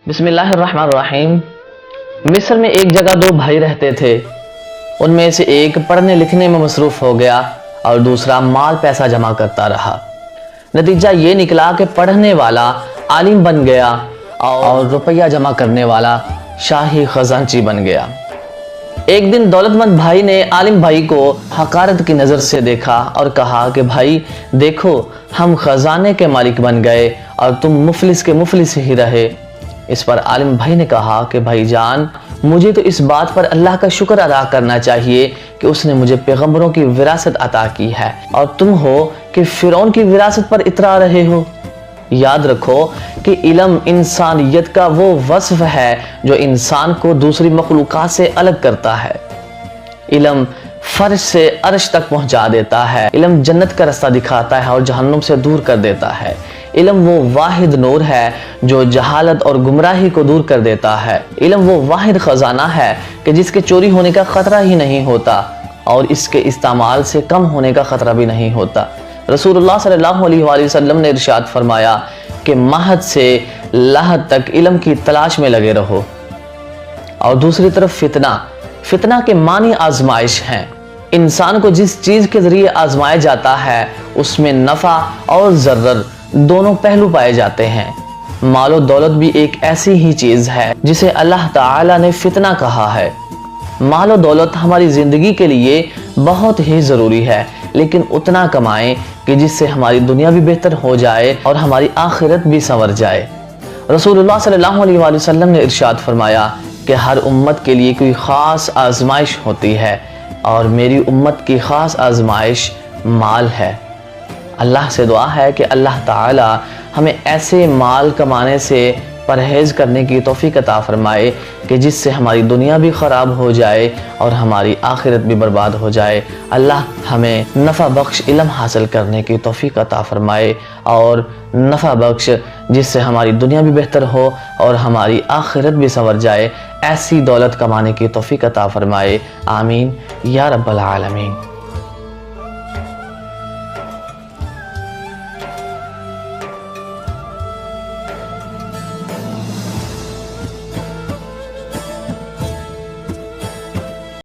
بسم اللہ الرحمن الرحیم۔ مصر میں ایک جگہ دو بھائی رہتے تھے۔ ان میں سے ایک پڑھنے لکھنے میں مصروف ہو گیا اور دوسرا مال پیسہ جمع کرتا رہا۔ نتیجہ یہ نکلا کہ پڑھنے والا عالم بن گیا اور روپیہ جمع کرنے والا شاہی خزانچی بن گیا۔ ایک دن دولت مند بھائی نے عالم بھائی کو حقارت کی نظر سے دیکھا اور کہا کہ بھائی دیکھو، ہم خزانے کے مالک بن گئے اور تم مفلس کے مفلس ہی رہے۔ اس پر عالم بھائی نے کہا کہ بھائی جان، مجھے تو اس بات پر اللہ کا شکر ادا کرنا چاہیے کہ اس نے مجھے پیغمبروں کی وراثت عطا کی ہے، اور تم ہو کہ فرعون کی وراثت پر اترا رہے ہو۔ یاد رکھو کہ علم انسانیت کا وہ وصف ہے جو انسان کو دوسری مخلوقات سے الگ کرتا ہے۔ علم فرش سے عرش تک پہنچا دیتا ہے۔ علم جنت کا رستہ دکھاتا ہے اور جہنم سے دور کر دیتا ہے۔ علم وہ واحد نور ہے جو جہالت اور گمراہی کو دور کر دیتا ہے۔ علم وہ واحد خزانہ ہے کہ جس کے چوری ہونے کا خطرہ ہی نہیں ہوتا اور اس کے استعمال سے کم ہونے کا خطرہ بھی نہیں ہوتا۔ رسول اللہ صلی اللہ علیہ وآلہ وسلم نے ارشاد فرمایا کہ مہد سے لحد تک علم کی تلاش میں لگے رہو۔ اور دوسری طرف فتنہ کے معنی آزمائش ہیں۔ انسان کو جس چیز کے ذریعے آزمایا جاتا ہے اس میں نفع اور ضرر دونوں پہلو پائے جاتے ہیں۔ مال و دولت بھی ایک ایسی ہی چیز ہے جسے اللہ تعالی نے فتنہ کہا ہے۔ مال و دولت ہماری زندگی کے لیے بہت ہی ضروری ہے، لیکن اتنا کمائیں کہ جس سے ہماری دنیا بھی بہتر ہو جائے اور ہماری آخرت بھی سنور جائے۔ رسول اللہ صلی اللہ علیہ وآلہ وسلم نے ارشاد فرمایا کہ ہر امت کے لیے کوئی خاص آزمائش ہوتی ہے، اور میری امت کی خاص آزمائش مال ہے۔ اللہ سے دعا ہے کہ اللہ تعالی ہمیں ایسے مال کمانے سے پرہیز کرنے کی توفیق عطا فرمائے کہ جس سے ہماری دنیا بھی خراب ہو جائے اور ہماری آخرت بھی برباد ہو جائے۔ اللہ ہمیں نفع بخش علم حاصل کرنے کی توفیق عطا فرمائے اور نفع بخش جس سے ہماری دنیا بھی بہتر ہو اور ہماری آخرت بھی سنور جائے، ایسی دولت کمانے کی توفیق عطا فرمائے۔ آمین یا رب العالمین۔